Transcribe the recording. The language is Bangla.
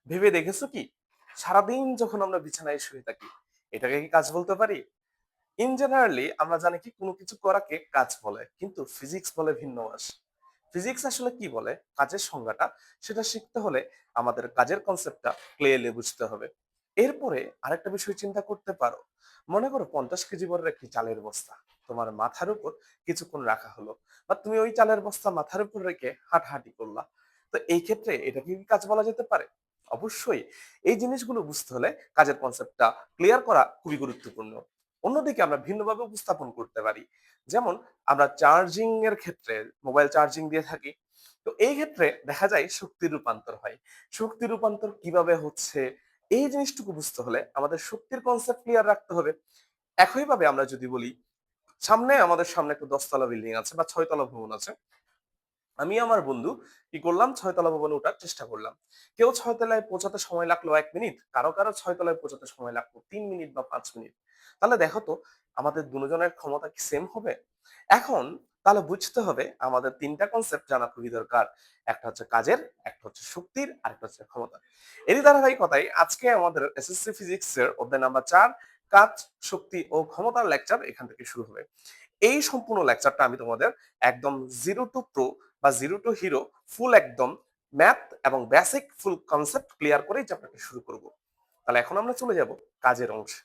ভেবে দেখেছো কি, সারাদিন যখন আমরা বিছানায় শুয়ে থাকি, এটাকে কি কাজ বলতে পারি? ইন জেনারেলি আমরা জানি কি কোনো কিছু করাকে কাজ বলে, কিন্তু ফিজিক্স বলে ভিন্ন মাস। ফিজিক্স আসলে কি বলে, কাজের সংজ্ঞাটা সেটা শিখতে হলে আমাদের কাজের কনসেপ্টটা ক্লিয়ারলি বুঝতে হবে। এরপরে আরেকটা বিষয় চিন্তা করতে পারো। মনে করো 50 কেজি বড় একটি চালের বস্তা তোমার মাথার উপর কিছুক্ষণ রাখা হলো, বা তুমি ওই চালের বস্তা মাথার উপর রেখে হাঁটাহাঁটি করলা। তো এই ক্ষেত্রে এটা কি কাজ বলা যেতে পারে? অবশ্যই। এই জিনিসগুলো বুঝতে হলে কাজের কনসেপ্টটা ক্লিয়ার করা খুবই গুরুত্বপূর্ণ। অন্যদিকে আমরা ভিন্নভাবে উপস্থাপন করতে পারি। যেমন আমরা চার্জিং এর ক্ষেত্রে মোবাইল চার্জিং দিয়ে থাকি। তো এই ক্ষেত্রে দেখা যায় শক্তির রূপান্তর হয়। শক্তি রূপান্তর কিভাবে হচ্ছে, এই জিনিসটুকু বুঝতে হলে আমাদের শক্তির কনসেপ্ট ক্লিয়ার রাখতে হবে। একইভাবে আমরা যদি বলি, আমাদের সামনে একটা 10 তলা বিল্ডিং আছে বা 6 তলা ভবন আছে। আমি আমার বন্ধু কি করলাম, 6 তলা ভবনে ওঠার চেষ্টা করলাম। কেউ 6 তলায় পৌঁছাতে সময় লাগলো 1 মিনিট, কারো কারো 6 তলায় পৌঁছাতে সময় লাগলো 3 মিনিট বা 5 মিনিট। তাহলে দেখো তো, আমাদের দুজনের ক্ষমতা কি সেম হবে? এখন তাহলে বুঝতে হবে আমাদের তিনটা কনসেপ্ট জানা খুবই দরকার। একটা হচ্ছে কাজের, একটা হচ্ছে শক্তির, আর একটা হচ্ছে ক্ষমতা। এরই ধারাবাহিকতায় আজকে আমাদের এসএসসি ফিজিক্স এর অধ্যায় নাম্বার 4, কাজ, শক্তি ও ক্ষমতার লেকচার এখান থেকে শুরু হবে। এই সম্পূর্ণ লেকচারটা আমি তোমাদের একদম জিরো টু প্রো বা জিরো টু হিরো ফুল একদম ম্যাথ এবং বেসিক ফুল কনসেপ্ট ক্লিয়ার করেই চ্যাপ্টারটা শুরু করব। তাহলে এখন আমরা চলে যাব কাজের অংশে।